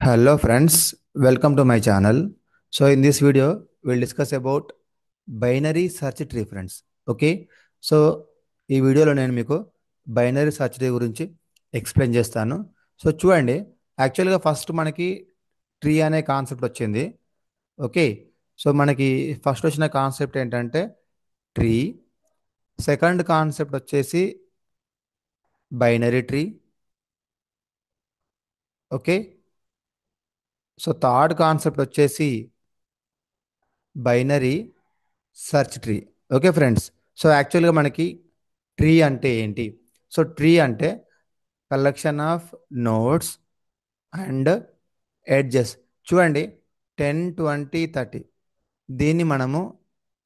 Hello friends, welcome to my channel. So in this video, we'll discuss about binary search tree friends. Okay so ఈ వీడియోలో నేను మీకు binary search tree గురించి explain చేస్తాను. So చూడండి, యాక్చువల్గా ఫస్ట్ మనకి ట్రీ అనే కాన్సెప్ట్ వచ్చింది. ఓకే, సో మనకి ఫస్ట్ వచ్చిన కాన్సెప్ట్ ఏంటంటే ట్రీ. సెకండ్ కాన్సెప్ట్ వచ్చేసి binary tree. Okay, so third concept వచ్చేసి binary search tree. Okay friends, so యాక్చువల్గా మనకి ట్రీ అంటే ఏంటి? సో ట్రీ అంటే collection of nodes and edges. చూడండి, 10, 20, 30, దీన్ని మనము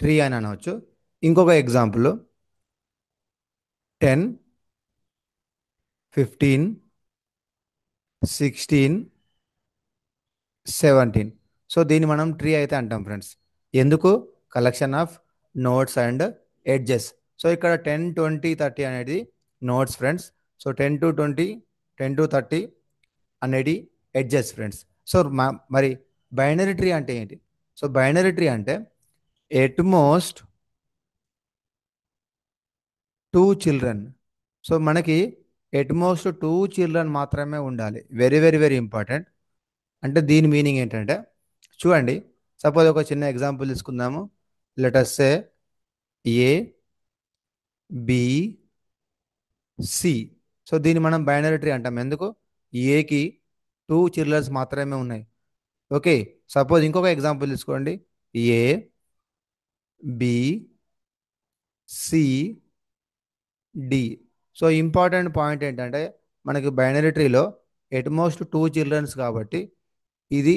ట్రీ అని అనవచ్చు. ఇంకొక ఎగ్జాంపుల్ 10, 15, 16, 17. సో దీన్ని మనం ట్రీ అయితే అంటాం ఫ్రెండ్స్. ఎందుకు? Collection of notes and edges. So ఇక్కడ 10, 20, 30 అనేది notes friends. So 10 to 20, 10 to 30 అనేది ఎడ్జెస్ ఫ్రెండ్స్. సో మరి బైనరీ ట్రీ అంటే ఏంటి? సో బైనరీ ట్రీ అంటే ఎట్ మోస్ట్ 2 చిల్డ్రన్. సో మనకి ఎట్ మోస్ట్ 2 చిల్డ్రన్ మాత్రమే ఉండాలి. Very very very important. అంటే దీని మీనింగ్ ఏంటంటే, చూడండి, సపోజ్ ఒక చిన్న ఎగ్జాంపుల్ తీసుకుందాము. Let's say A B C. So దీన్ని మనం బైనరీ ట్రీ అంటాం. ఎందుకు? ఏకి 2 చిల్డ్రన్స్ మాత్రమే ఉన్నాయి. ఓకే, సపోజ్ ఇంకొక ఎగ్జాంపుల్ తీసుకోండి. A B C D. So important point ఏంటంటే, మనకి బైనరీ ట్రీలో ఎట్మోస్ట్ 2 చిల్డ్రన్స్ కాబట్టి ఇది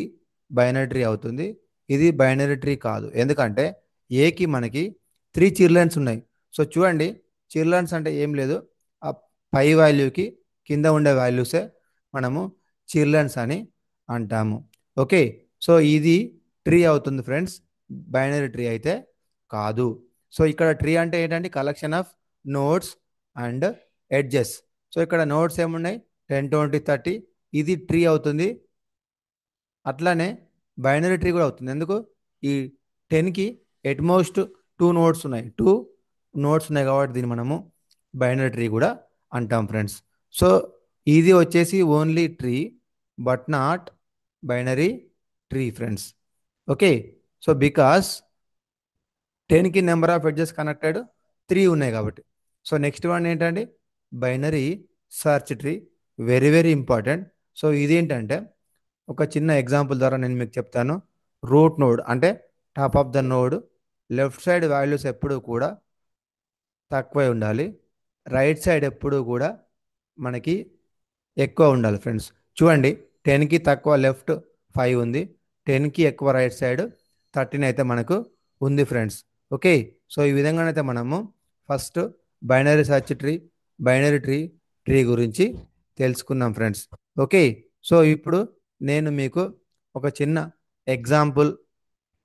బైనరీ ట్రీ అవుతుంది. ఇది బైనరీ ట్రీ కాదు. ఎందుకంటే ఏకి మనకి 3 చిల్డ్రన్స్ ఉన్నాయి. సో చూడండి, చిల్డ్రన్స్ అంటే ఏం లేదు, ఆ పై వాల్యూకి కింద ఉండే వాల్యూసే మనము చిల్డ్రన్స్ అని అంటాము. ఓకే, సో ఇది ట్రీ అవుతుంది ఫ్రెండ్స్, బైనరీ ట్రీ అయితే కాదు. సో ఇక్కడ ట్రీ అంటే ఏంటంటే collection of nodes and edges. So ఇక్కడ నోడ్స్ ఏమున్నాయి? 10, 20, 30. ఇది ట్రీ అవుతుంది. అట్లానే బైనరీ ట్రీ కూడా అవుతుంది. ఎందుకు? ఈ 10కి ఎట్మోస్ట్ 2 నోడ్స్ ఉన్నాయి. 2 నోడ్స్ ఉన్నాయి కాబట్టి దీన్ని మనము బైనరీ ట్రీ కూడా అంటాం ఫ్రెండ్స్. సో ఇది వచ్చేసి only tree but not binary tree friends. Okay, so because 10కి నెంబర్ ఆఫ్ ఎడ్జెస్ కనెక్టెడ్ 3 ఉన్నాయి కాబట్టి. సో నెక్స్ట్ వన్ ఏంటంటే binary search tree. Very very important. So ఇదేంటంటే ఒక చిన్న ఎగ్జాంపుల్ ద్వారా నేను మీకు చెప్తాను. రూట్ నోడ్ అంటే top of the node, left side values ఎప్పుడూ కూడా తక్కువే ఉండాలి. రైట్ సైడ్ ఎప్పుడూ కూడా మనకి ఎక్కువ ఉండాలి ఫ్రెండ్స్. చూడండి, 10కి తక్కువ లెఫ్ట్ 5 ఉంది, 10కి ఎక్కువ రైట్ సైడ్ 13 అయితే మనకు ఉంది ఫ్రెండ్స్. ఓకే, సో ఈ విధంగానైతే మనము first binary search tree, binary tree గురించి తెలుసుకున్నాం ఫ్రెండ్స్. ఓకే, సో ఇప్పుడు నేను మీకు ఒక చిన్న ఎగ్జాంపుల్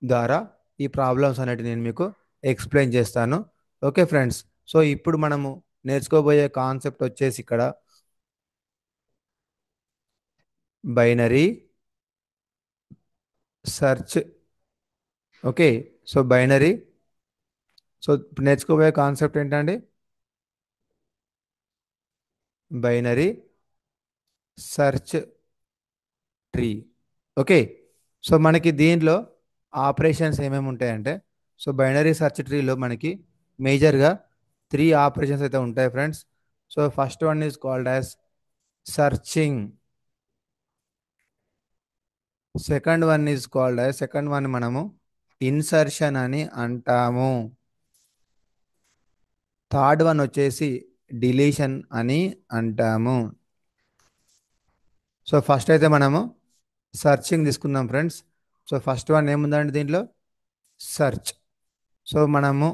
ద్వారా ఈ ప్రాబ్లమ్స్ అనేవి నేను మీకు ఎక్స్ప్లెయిన్ చేస్తాను. ఓకే ఫ్రెండ్స్, సో ఇప్పుడు మనము నేర్చుకోబోయే కాన్సెప్ట్ వచ్చేసి ఇక్కడ binary search. Okay, so binary, so ఇప్పుడు నేర్చుకోబోయే కాన్సెప్ట్ ఏంటండి? Binary search tree. Okay, so మనకి దీనిలో ఆపరేషన్స్ ఏమేమి ఉంటాయంటే, సో బైనరీ సెర్చ్ ట్రీలో మనకి మేజర్గా 3 ఆపరేషన్స్ అయితే ఉంటాయి friends. So first one is called as searching. Second one మనము ఇన్సర్షన్ అని అంటాము. థర్డ్ వన్ వచ్చేసి డిలీషన్ అని అంటాము. సో ఫస్ట్ అయితే మనము సర్చింగ్ తీసుకుందాం ఫ్రెండ్స్. సో ఫస్ట్ వన్ ఏముందండి దీంట్లో? సెర్చ్. సో మనము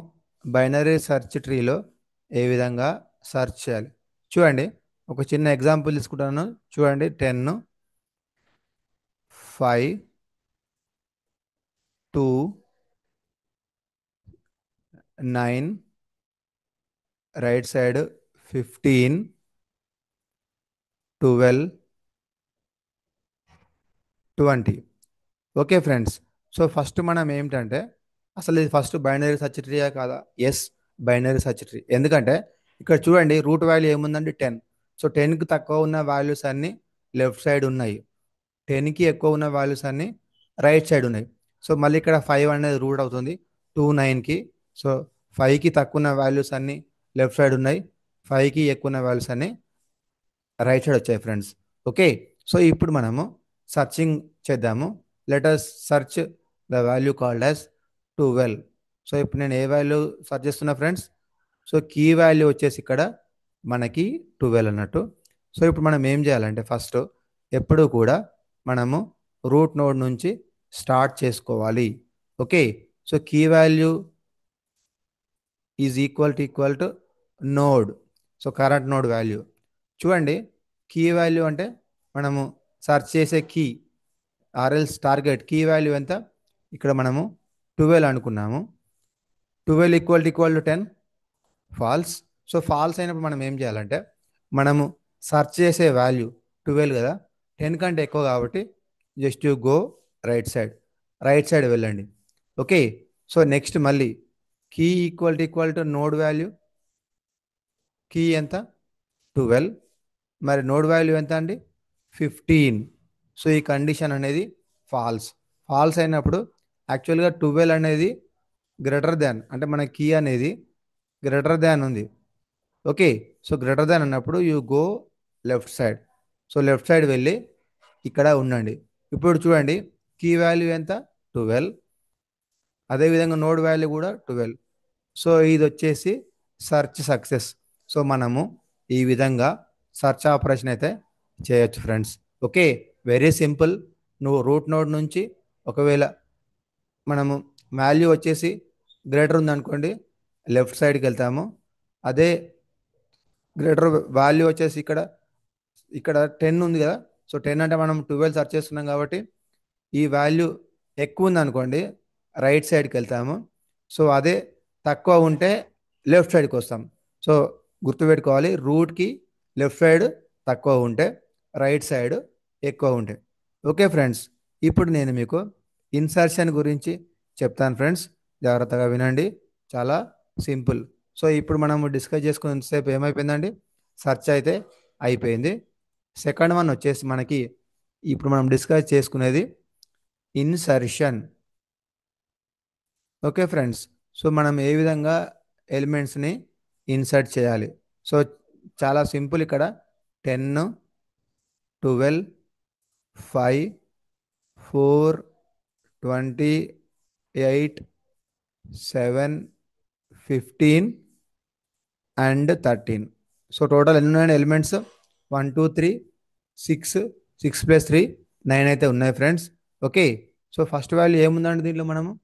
బైనరీ సెర్చ్ ట్రీలో ఏ విధంగా సెర్చ్ చేయాలి చూడండి. ఒక చిన్న ఎగ్జాంపుల్ తీసుకుంటాను. చూడండి, 10, 5, 2, 9, right side 15, 12, 20. Okay friends. So first మనం ఏమిటంటే అసలు ఇది ఫస్ట్ బైనరీ సర్చ్ ట్రీయా కాదా? Yes, binary search tree. ఎందుకంటే ఇక్కడ చూడండి రూట్ వాల్యూ ఏముందండి 10. సో 10కి తక్కువ ఉన్న వాల్యూస్ అన్నీ లెఫ్ట్ సైడ్ ఉన్నాయి, 10కి ఎక్కువ ఉన్న వాల్యూస్ అన్నీ రైట్ సైడ్ ఉన్నాయి. సో మళ్ళీ ఇక్కడ 5 అనేది రూట్ అవుతుంది 9కి. సో 5కి తక్కువ ఉన్న వాల్యూస్ అన్నీ లెఫ్ట్ సైడ్ ఉన్నాయి, 5కి ఎక్కువ ఉన్న వాల్యూస్ అన్నీ రైట్ సైడ్ వచ్చాయి ఫ్రెండ్స్. ఓకే. సో ఇప్పుడు మనము సర్చింగ్ చేద్దాము. Let us search the value called as 12. So ఇప్పుడు నేను ఏ వాల్యూ సర్చ్ చేస్తున్నా ఫ్రెండ్స్? సో కీ వాల్యూ వచ్చేసి ఇక్కడ మనకి 12 అన్నట్టు. సో ఇప్పుడు మనం ఏం చేయాలంటే ఫస్ట్ ఎప్పుడు కూడా మనము రూట్ నోడ్ నుంచి స్టార్ట్ చేసుకోవాలి. Okay. So key value is equal to node. So current node value. చూడండి కీ వాల్యూ అంటే మనము సెర్చ్ చేసే కీ ఆర్ఎల్స్ టార్గెట్ కీ వాల్యూ ఎంత? ఇక్కడ మనము 12 అనుకున్నాము. 12 equal to 10 false. So false అయినప్పుడు మనం ఏం చేయాలంటే మనము సెర్చ్ చేసే వాల్యూ 12 కదా, 10 కంటే ఎక్కువ కాబట్టి just you go right side వెళ్ళండి. ఓకే. సో నెక్స్ట్ మళ్ళీ key equal to node value. Key ఎంత? 12. మరి నోడ్ వాల్యూ ఎంత అండి? 15. సో ఈ కండిషన్ అనేది ఫాల్స్. ఫాల్స్ అయినప్పుడు యాక్చువల్గా 12 అనేది గ్రేటర్ దాన్, అంటే మన కీ అనేది గ్రేటర్ దాన్ ఉంది. ఓకే. సో గ్రేటర్ దాన్ అన్నప్పుడు you go left side. So left side వెళ్ళి ఇక్కడ ఉండండి. ఇప్పుడు చూడండి కీ వాల్యూ ఎంత? 12. అదేవిధంగా నోడ్ వాల్యూ కూడా 12. సో ఇది వచ్చేసి సెర్చ్ సక్సెస్. సో మనము ఈ విధంగా సెర్చ్ ఆపరేషన్ అయితే చేయొచ్చు ఫ్రెండ్స్. ఓకే. Very simple. నువ్వు రూట్ నోడ్ నుంచి ఒకవేళ మనము వాల్యూ వచ్చేసి గ్రేటర్ ఉందనుకోండి లెఫ్ట్ సైడ్కి వెళ్తాము. అదే గ్రేటర్ వాల్యూ వచ్చేసి ఇక్కడ ఇక్కడ 10 ఉంది కదా. సో 10 అంటే మనం 12 సెర్చ్ చేస్తున్నాం కాబట్టి ఈ వాల్యూ ఎక్కువ ఉంది అనుకోండి రైట్ సైడ్కి వెళ్తాము. సో అదే తక్కువ ఉంటే లెఫ్ట్ సైడ్కి వస్తాం. సో గుర్తుపెట్టుకోవాలి, రూట్కి లెఫ్ట్ సైడ్ తక్కువ ఉంటే రైట్ సైడ్ ఎక్కువ ఉంటాయి. Okay friends. ఇప్పుడు నేను మీకు ఇన్సర్షన్ గురించి చెప్తాను ఫ్రెండ్స్, జాగ్రత్తగా వినండి. చాలా సింపుల్. సో ఇప్పుడు మనం డిస్కస్ చేసుకునేంతసేపు ఏమైపోయిందండి? సెర్చ్ అయితే అయిపోయింది. సెకండ్ వన్ వచ్చేసి మనకి ఇప్పుడు మనం డిస్కస్ చేసుకునేది ఇన్సర్షన్. Okay friends. సో మనం ఏ విధంగా ఎలిమెంట్స్ని ఇన్సర్ట్ చేయాలి? సో చాలా సింపుల్. ఇక్కడ 10, 12, 5, 4, 28, 7, 15 అండ్ 13. సో టోటల్ ఎన్ని ఉన్నాయి ఎలిమెంట్స్? 1, 2, 3, 6. 6 + 3 9 అయితే ఉన్నాయి friends. Okay. So first value ఏముందండి దీంట్లో?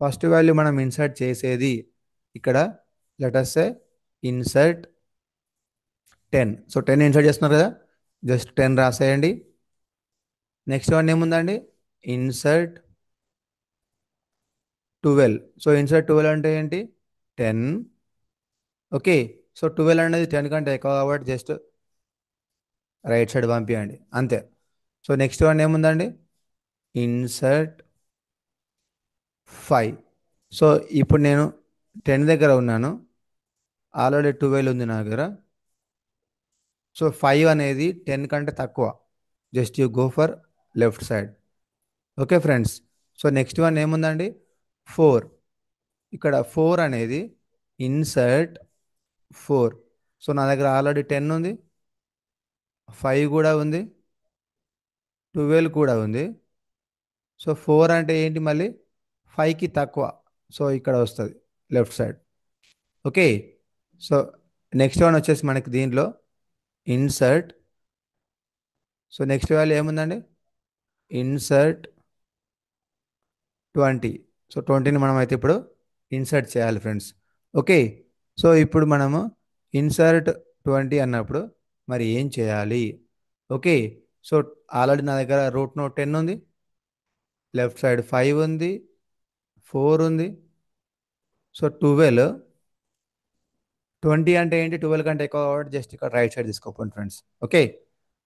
ఫస్ట్ వాల్యూ మనం ఇన్సర్ట్ చేసేది ఇక్కడ లెట్ us సే ఇన్సర్ట్ 10. సో 10 ఇన్సర్ట్ చేస్తున్నారు కదా, జస్ట్ 10 రాసేయండి. నెక్స్ట్ వన్ ఏముందండి? ఇన్సర్ట్ 12. సో ఇన్సర్ట్ 12 అంటే ఏంటి? 10. ఓకే. సో 12 అనేది 10 కంటే ఎక్కువ కాబట్టి జస్ట్ రైట్ సైడ్ పంపించండి అంతే. సో నెక్స్ట్ వన్ ఏముందండి? ఇన్సర్ట్ 5. సో ఇప్పుడు నేను 10 దగ్గర ఉన్నాను, ఆల్రెడీ 12 ఉంది నా దగ్గర. సో 5 అనేది 10 కంటే తక్కువ, just you go for left side. Okay friends. So next one ఏముందండి? 4. ఇక్కడ 4 అనేది ఇన్సర్ట్ 4. సో నా దగ్గర ఆల్రెడీ 10 ఉంది, 5 కూడా ఉంది, 12 కూడా ఉంది. సో 4 అంటే ఏంటి? మళ్ళీ 5కి తక్కువ, సో ఇక్కడ వస్తుంది left side. Okay. So next one వచ్చేసి మనకి దీంట్లో ఇన్సర్ట్. సో నెక్స్ట్ వాల్యూ ఏముందండి? ఇన్సర్ట్ 20. సో 20ని మనం అయితే ఇప్పుడు ఇన్సర్ట్ చేయాలి ఫ్రెండ్స్. ఓకే. సో ఇప్పుడు మనము ఇన్సర్ట్ 20 అన్నప్పుడు మరి ఏం చేయాలి? ఓకే. సో ఆల్రెడీ నా దగ్గర రూట్ నోట్ 10 ఉంది, లెఫ్ట్ సైడ్ 5 ఉంది, 4 ఉంది. సో 12. 20 అంటే ఏంటి? 12 కంటే ఎక్కువ కాబట్టి జస్ట్ ఇక్కడ రైట్ సైడ్ తీసుకోపోండి ఫ్రెండ్స్. ఓకే.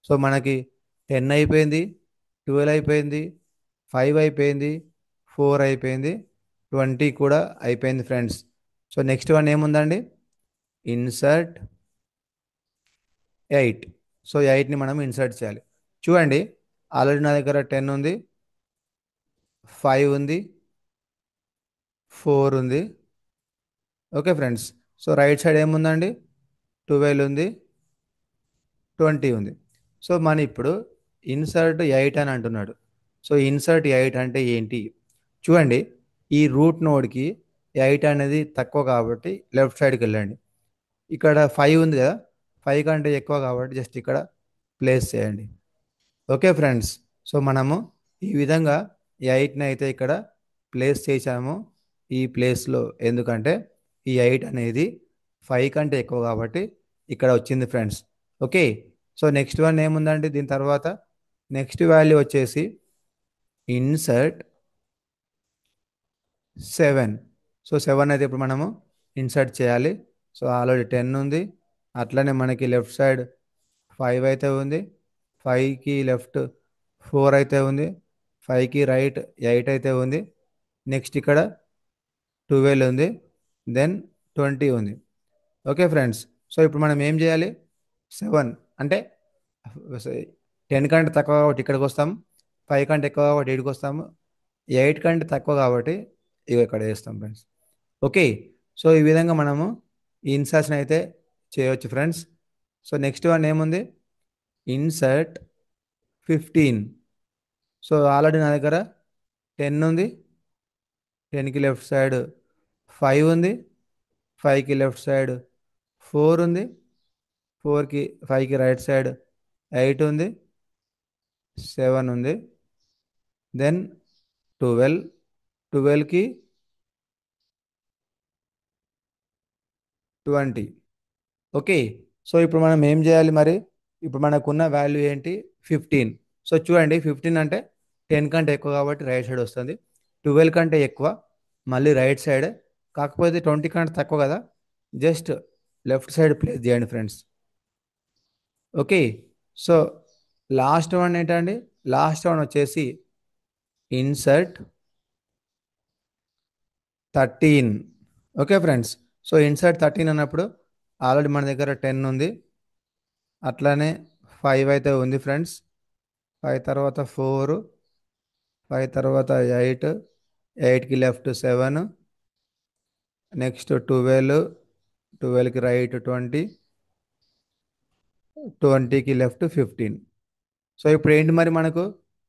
సో మనకి 10 అయిపోయింది, 12 అయిపోయింది, 5 అయిపోయింది, 4 అయిపోయింది, 20 కూడా అయిపోయింది ఫ్రెండ్స్. సో నెక్స్ట్ వన్ ఏముందండి? ఇన్సర్ట్ 8. సో 8ని మనం ఇన్సర్ట్ చేయాలి. చూడండి, ఆల్రెడీ నా దగ్గర 10 ఉంది, 5 ఉంది, 4 ఉంది. Okay friends. So right side ఏముందండి? 12 ఉంది, 20 ఉంది. సో మన ఇప్పుడు ఇన్సర్ట్ 8 అని అంటున్నాడు. సో ఇన్సర్ట్ 8 అంటే ఏంటి? చూడండి, ఈ రూట్ నోడ్కి 8 అనేది తక్కువ కాబట్టి లెఫ్ట్ సైడ్కి వెళ్ళండి. ఇక్కడ 5 ఉంది కదా, 5 కంటే ఎక్కువ కాబట్టి జస్ట్ ఇక్కడ ప్లేస్ చేయండి. Okay friends. సో మనము ఈ విధంగా 8ని అయితే ఇక్కడ ప్లేస్ చేశాము ఈ ప్లేస్లో. ఎందుకంటే ఈ 8 అనేది 5 కంటే ఎక్కువ కాబట్టి ఇక్కడ వచ్చింది friends. Okay. So next one ఏముందండి దీని తర్వాత? నెక్స్ట్ వాల్యూ వచ్చేసి ఇన్సర్ట్ 7. సో 7 అయితే ఇప్పుడు మనము ఇన్సర్ట్ చేయాలి. సో ఆల్రెడీ 10 ఉంది, అట్లనే మనకి లెఫ్ట్ సైడ్ 5 అయితే ఉంది, 5కి లెఫ్ట్ 4 అయితే ఉంది, 5కి రైట్ 8 అయితే ఉంది, నెక్స్ట్ ఇక్కడ 12 ఉంది, దెన్ 20 ఉంది. Okay friends. సో ఇప్పుడు మనం ఏం చేయాలి? 7 అంటే 10 కంటే తక్కువ కాబట్టి ఇక్కడికి వస్తాం, 5 కంటే ఎక్కువ కాబట్టి ఇక్కడికి వస్తాము, 8 కంటే తక్కువ కాబట్టి ఇవి ఇక్కడ వేస్తాం ఫ్రెండ్స్. ఓకే. సో ఈ విధంగా మనము ఈ ఇన్సర్షన్ అయితే చేయవచ్చు ఫ్రెండ్స్. సో నెక్స్ట్ వన్ ఏముంది? ఇన్సర్ట్ 15. సో ఆల్రెడీ నా దగ్గర 10 ఉంది, 10కి లెఫ్ట్ సైడ్ 5 ఉంది, 5కి లెఫ్ట్ సైడ్ 4 ఉంది, 5కి రైట్ సైడ్ 8 ఉంది, 7 ఉంది, దెన్ 12, 12కి 20. ఓకే. సో ఇప్పుడు మనం ఏం చేయాలి మరి? ఇప్పుడు మనకున్న వాల్యూ ఏంటి? 15. సో చూడండి, 15 అంటే 10 కంటే ఎక్కువ కాబట్టి రైట్ సైడ్ వస్తుంది, 12 కంటే ఎక్కువ మళ్ళీ రైట్ సైడ్, కాకపోతే 20 కంటే తక్కువ కదా, జస్ట్ లెఫ్ట్ సైడ్ ప్లేస్ చేయండి friends. Okay. So last one ఏంటండి? లాస్ట్ వన్ వచ్చేసి insert 13. Okay friends. So insert 13 అన్నప్పుడు ఆల్రెడీ మన దగ్గర 10 ఉంది, అట్లానే 5 అయితే ఉంది ఫ్రెండ్స్, 5 తర్వాత 4, 5 తర్వాత 8, 8కి లెఫ్ట్ 7, నెక్స్ట్ 12, 12కి రైట్ 20, 20కి లెఫ్ట్ 15. సో ఇప్పుడు ఏంటి మరి మనకు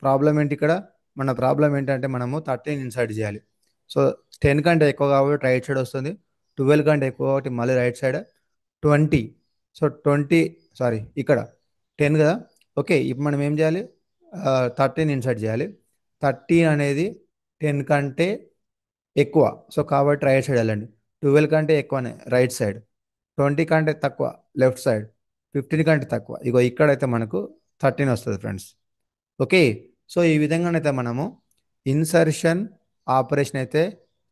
ప్రాబ్లం ఏంటి ఇక్కడ? మన ప్రాబ్లం ఏంటంటే మనము 13 ఇన్సర్ట్ చేయాలి. సో 10 కంటే ఎక్కువ కాబట్టి రైట్ సైడ్ వస్తుంది, 12 కంటే ఎక్కువ కాబట్టి మళ్ళీ రైట్ సైడ్, 20. సో 20, సారీ ఇక్కడ 10 కదా. ఓకే. ఇప్పుడు మనం ఏం చేయాలి? 13 ఇన్సర్ట్ చేయాలి. 13 అనేది 10 కంటే ఎక్కువ, సో కాబట్టి రైట్ సైడ్ వెళ్ళండి. 12 కంటే ఎక్కువనే రైట్ సైడ్, 20 కంటే తక్కువ లెఫ్ట్ సైడ్, 15 కంటే తక్కువ ఇగో ఇక్కడైతే మనకు 13 వస్తుంది ఫ్రెండ్స్. ఓకే. సో ఈ విధంగానైతే మనము ఇన్సర్షన్ ఆపరేషన్ అయితే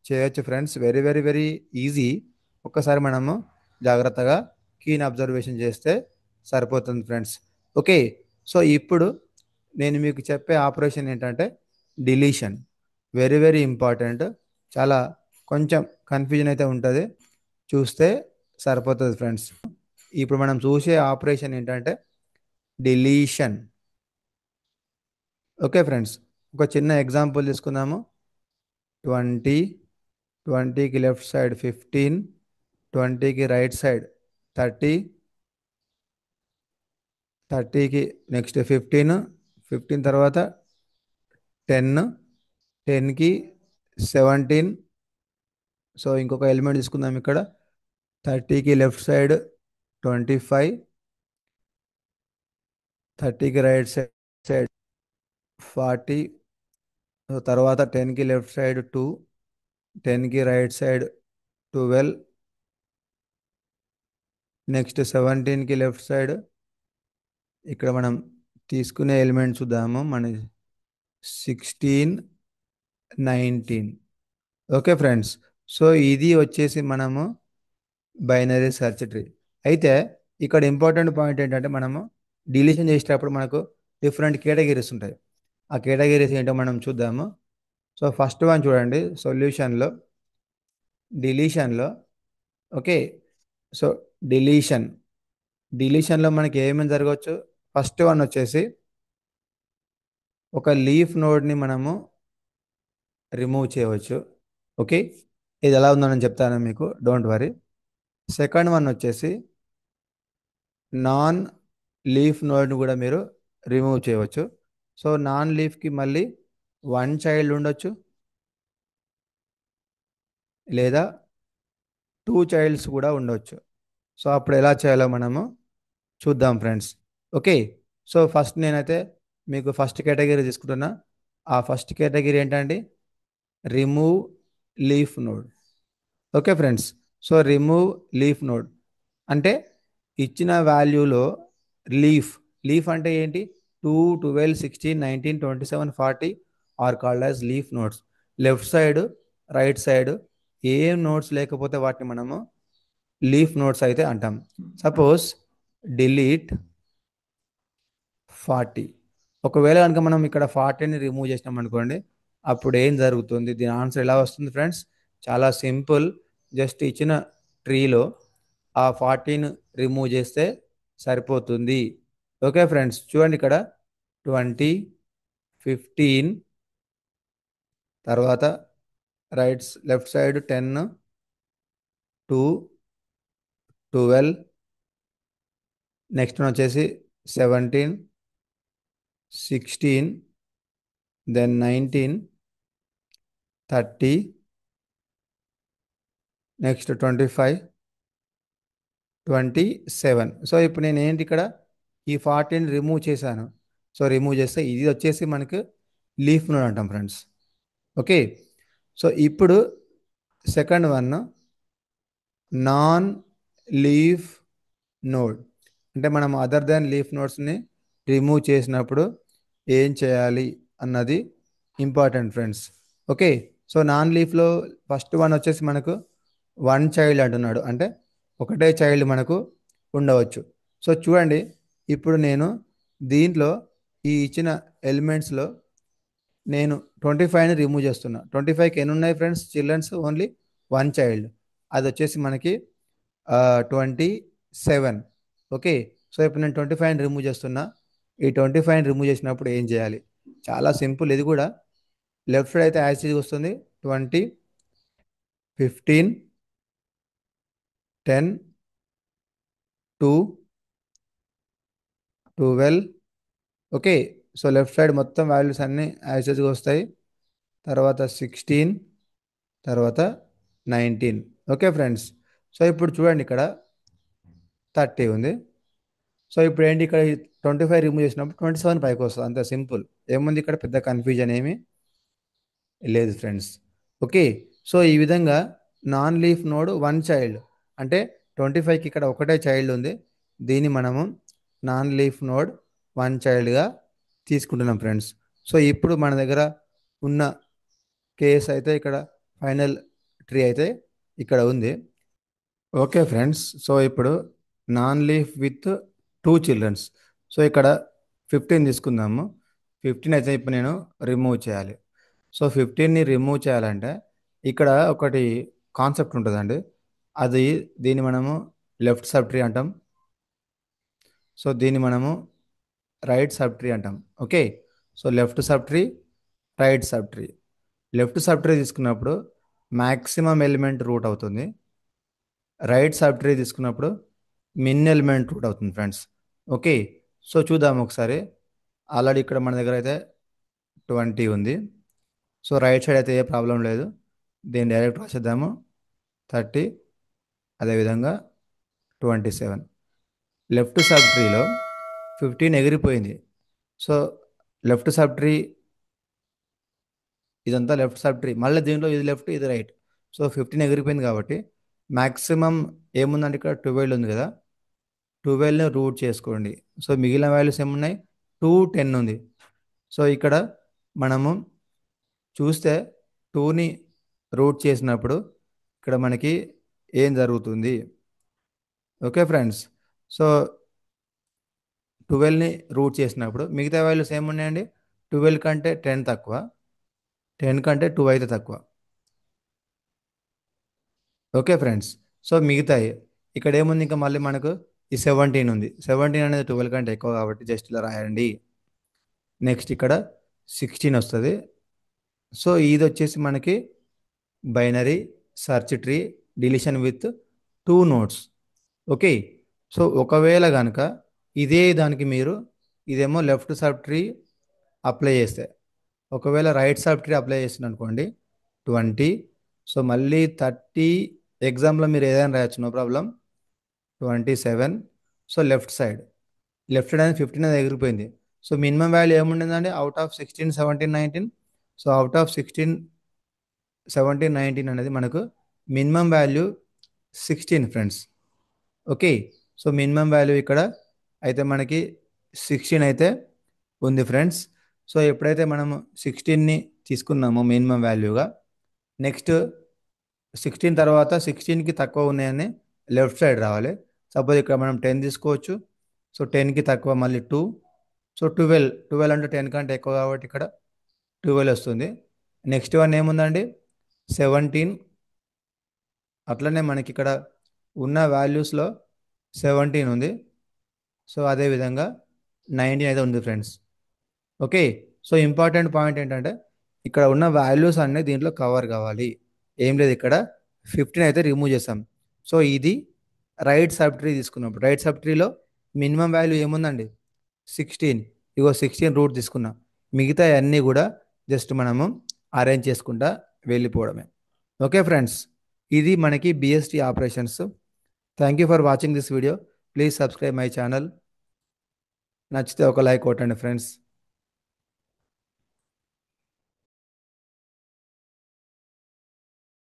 చేయొచ్చు friends. Very very very easy. ఒక్కసారి మనము జాగ్రత్తగా కీన్ అబ్జర్వేషన్ చేస్తే సరిపోతుంది ఫ్రెండ్స్. ఓకే. సో ఇప్పుడు నేను మీకు చెప్పే ఆపరేషన్ ఏంటంటే డిలీషన్. Very very important. చాలా కొంచెం కన్ఫ్యూజన్ అయితే ఉంటుంది, చూస్తే సరిపోతుంది ఫ్రెండ్స్. ఇప్పుడు మనం చూసే ఆపరేషన్ ఏంటంటే డిలీషన్. Okay friends. ఒక చిన్న ఎగ్జాంపుల్ తీసుకుందాము. 20, 20కి లెఫ్ట్ సైడ్ 15, 20కి రైట్ సైడ్ 30, 30కి నెక్స్ట్ 15, 15 తర్వాత 10, 10కి 17. సో ఇంకొక ఎలిమెంట్ తీసుకుందాం ఇక్కడ. 30కి లెఫ్ట్ సైడ్ 25, 30కి రైట్ సైడ్ 40. సో తర్వాత 10కి లెఫ్ట్ సైడ్ 2, 10కి రైట్ సైడ్ 12, నెక్స్ట్ 17కి లెఫ్ట్ సైడ్. ఇక్కడ మనం తీసుకునే ఎలిమెంట్ చూద్దాము, మన 16, 19. Okay friends. సో ఇది వచ్చేసి మనము బైనరీ సెర్చ్ ట్రీ. అయితే ఇక్కడ ఇంపార్టెంట్ పాయింట్ ఏంటంటే మనము డిలీషన్ చేసేటప్పుడు మనకు డిఫరెంట్ కేటగిరీస్ ఉంటాయి. ఆ కేటగిరీస్ ఏంటో మనం చూద్దాము. సో ఫస్ట్ వన్ చూడండి, సొల్యూషన్లో డిలీషన్లో. ఓకే. సో డిలీషన్ డిలీషన్లో మనకి ఏమేమి జరగవచ్చు? ఫస్ట్ వన్ వచ్చేసి ఒక లీఫ్ నోడ్ని మనము రిమూవ్ చేయవచ్చు. ఓకే. ఇది ఎలా ఉందో నేను చెప్తాను మీకు, డోంట్ వరీ. సెకండ్ వన్ వచ్చేసి నాన్ లీఫ్ నోడ్ని కూడా మీరు రిమూవ్ చేయవచ్చు. సో నాన్ లీఫ్కి మళ్ళీ వన్ చైల్డ్ ఉండొచ్చు, లేదా టూ చైల్డ్స్ కూడా ఉండొచ్చు. సో అప్పుడు ఎలా చేయాలో మనము చూద్దాం ఫ్రెండ్స్. ఓకే. సో ఫస్ట్ నేనైతే మీకు ఫస్ట్ కేటగిరీ తీసుకుంటున్నా. ఆ ఫస్ట్ కేటగిరీ ఏంటండి? Remove leaf node. Okay friends. So remove leaf node అంటే ఇచ్చిన వాల్యూలో లీఫ్ లీఫ్ అంటే ఏంటి? 2, 12, 16, 19, 27, 40 are called as leaf nodes. Left side, right side ఏం నోట్స్ లేకపోతే వాటిని మనము లీఫ్ నోట్స్ అయితే అంటాం. Suppose delete 40. ఒకవేళ కనుక మనం ఇక్కడ 40ని రిమూవ్ చేసినాం అనుకోండి, అప్పుడు ఏం జరుగుతుంది? దీని ఆన్సర్ ఎలా వస్తుంది ఫ్రెండ్స్? చాలా సింపుల్. జస్ట్ ఇచ్చిన ట్రీలో ఆ 40ని రిమూవ్ చేస్తే సరిపోతుంది. ఓకే ఫ్రెండ్స్, చూడండి ఇక్కడ 20, 15, తర్వాత లెఫ్ట్ సైడ్ 10, 2, 12, నెక్స్ట్ వన్ వచ్చేసి 17, 16, దెన్ 19, 30, నెక్స్ట్ 25, 27. సో ఇప్పుడు నేను ఏంటి ఇక్కడ ఈ 40ని రిమూవ్ చేశాను. సో రిమూవ్ చేస్తే ఇది వచ్చేసి మనకు లీఫ్ నోడ్ అంటాం ఫ్రెండ్స్. ఓకే. సో ఇప్పుడు second one non leaf node. అంటే మనం అదర్ దాన్ లీఫ్ నోడ్స్ని రిమూవ్ చేసినప్పుడు ఏం చేయాలి అన్నది important friends. Okay. So non లీఫ్లో ఫస్ట్ వన్ వచ్చేసి మనకు వన్ చైల్డ్ అంటున్నాడు, అంటే ఒకటే చైల్డ్ మనకు ఉండవచ్చు. సో చూడండి, ఇప్పుడు నేను దీంట్లో ఈ ఇచ్చిన ఎలిమెంట్స్లో నేను 25ని రిమూవ్ చేస్తున్నా. 25కి ఎన్ని ఉన్నాయి friends? Childrens only one child. అది వచ్చేసి మనకి 27. ఓకే. సో ఇప్పుడు నేను 25ని రిమూవ్ చేస్తున్నా. ఈ 25ని రిమూవ్ చేసినప్పుడు ఏం చేయాలి? చాలా సింపుల్. ఇది కూడా లెఫ్ట్ సైడ్ అయితే యాజ్ ఈజ్ వస్తుంది. 20, 15, 10, 2, 12. ఓకే. సో లెఫ్ట్ సైడ్ మొత్తం వాల్యూస్ అన్నీ యాజ్ ఈజ్గా వస్తాయి. తర్వాత 16, తర్వాత 19. Okay friends. సో ఇప్పుడు చూడండి ఇక్కడ 30 ఉంది. సో ఇప్పుడు ఏంటి, ఇక్కడ 25 రిమూవ్ చేసినప్పుడు 27 పైకి వస్తుంది. అంత సింపుల్. ఏముంది ఇక్కడ? పెద్ద కన్ఫ్యూజన్ ఏమీ లేదు ఫ్రెండ్స్. ఓకే. సో ఈ విధంగా non leaf node one child, అంటే 25కి ఇక్కడ ఒకటే చైల్డ్ ఉంది. దీన్ని మనము నాన్ లీఫ్ నోడ్ వన్ చైల్డ్గా తీసుకుంటున్నాం ఫ్రెండ్స్. సో ఇప్పుడు మన దగ్గర ఉన్న కేస్ అయితే ఇక్కడ ఫైనల్ ట్రీ అయితే ఇక్కడ ఉంది. Okay friends. సో ఇప్పుడు non leaf with two childrens. So ఇక్కడ 15 తీసుకుందాము. 15 అయితే ఇప్పుడు నేను రిమూవ్ చేయాలి. సో 15ని రిమూవ్ చేయాలంటే ఇక్కడ ఒకటి కాన్సెప్ట్ ఉంటుందండి. అది దీన్ని మనము లెఫ్ట్ సబ్ ట్రీ అంటాం. సో దీన్ని మనము రైట్ సబ్ ట్రీ అంటాం. Okay. So left sub tree, right sub tree. Left sub tree తీసుకున్నప్పుడు మ్యాక్సిమం ఎలిమెంట్ రూట్ అవుతుంది. రైట్ సబ్ ట్రీ తీసుకున్నప్పుడు మిన్ ఎలిమెంట్ రూట్ అవుతుంది ఫ్రెండ్స్. ఓకే. సో చూద్దాం ఒకసారి. ఆల్రెడీ ఇక్కడ మన దగ్గర అయితే 20 ఉంది. సో రైట్ సైడ్ అయితే ఏ ప్రాబ్లం లేదు. దీన్ని డైరెక్ట్ రాసేద్దాము. 30, అదేవిధంగా 27. లెఫ్ట్ సబ్ ట్రీలో 15 ఎగిరిపోయింది. సో లెఫ్ట్ సబ్ ట్రీ, ఇదంతా లెఫ్ట్ సబ్ ట్రీ. మళ్ళీ దీంట్లో ఇది లెఫ్ట్, ఇది రైట్. సో 15 ఎగిరిపోయింది కాబట్టి మ్యాక్సిమం ఏముందంటే ఇక్కడ 12 ఉంది కదా, 12ని రూట్ చేసుకోండి. సో మిగిలిన వాల్యూస్ ఏమున్నాయి? 2, 10 ఉంది. సో ఇక్కడ మనము చూస్తే 2ని రూట్ చేసినప్పుడు ఇక్కడ మనకి ఏం జరుగుతుంది? Okay friends. సో 12ని రూట్ చేసినప్పుడు మిగతా వాల్యూస్ ఏమున్నాయండి? 12 కంటే 10 తక్కువ, 10 కంటే 2 అయితే తక్కువ. Okay friends. సో మిగతాయి ఇక్కడ ఏముంది, ఇంకా మళ్ళీ మనకు ఈ 17 ఉంది. 17 అనేది 12 కంటే ఎక్కువ కాబట్టి జస్ట్ ఇలా రాయండి. నెక్స్ట్ ఇక్కడ 16 వస్తుంది. సో ఇది వచ్చేసి మనకి binary search tree deletion with 2 notes. Okay. So ఒకవేళ కనుక ఇదే దానికి మీరు ఇదేమో లెఫ్ట్ సబ్ ట్రీ అప్లై చేస్తే, ఒకవేళ రైట్ సబ్ ట్రీ అప్లై చేసిన అనుకోండి 20, సో మళ్ళీ 30, ఎగ్జామ్లో మీరు ఏదైనా రాయొచ్చు, no problem. 27, so left side అనేది 15 అనేది ఎగిరిపోయింది. సో మినిమం వాల్యూ ఏముండిందండి, out of 16, 17, 19. So out of 16, 17, 19 అనేది మనకు minimum value 16 friends. Okay. So minimum value ఇక్కడ అయితే మనకి 16 అయితే ఉంది ఫ్రెండ్స్. సో ఎప్పుడైతే మనము 16ని తీసుకున్నామో మినిమం వాల్యూగా, నెక్స్ట్ 16 తర్వాత 16కి తక్కువ ఉన్నాయని లెఫ్ట్ సైడ్ రావాలి. సపోజ్ ఇక్కడ మనం 10 తీసుకోవచ్చు. సో 10కి తక్కువ మళ్ళీ 2. సో 12 అంటే 10 కంటే ఎక్కువ కాబట్టి ఇక్కడ 12 వస్తుంది. నెక్స్ట్ వన్ ఏముందండి, 17. అట్లనే మనకి ఇక్కడ ఉన్న వాల్యూస్లో 17 ఉంది. సో అదేవిధంగా 19 అయితే ఉంది friends. Okay. So important point ఏంటంటే ఇక్కడ ఉన్న వాల్యూస్ అన్నీ దీంట్లో కవర్ కావాలి. ఏం లేదు, ఇక్కడ 15 అయితే రిమూవ్ చేస్తాం. సో ఇది రైట్ సబ్ ట్రీ తీసుకున్నప్పుడు, రైట్ సబ్ ట్రీలో మినిమం వాల్యూ ఏముందండి, 16. ఇగో 16 రూట్ తీసుకున్నా. మిగతా అన్నీ కూడా జస్ట్ మనము అరేంజ్ చేసుకుంటా వెళ్ళిపోవడమే. ఓకే ఫ్రెండ్స్, ఇది మనకి BST operations. Thank you for watching this video. Please subscribe my channel. నచ్చితే ఒక లైక్ కొట్టండి ఫ్రెండ్స్.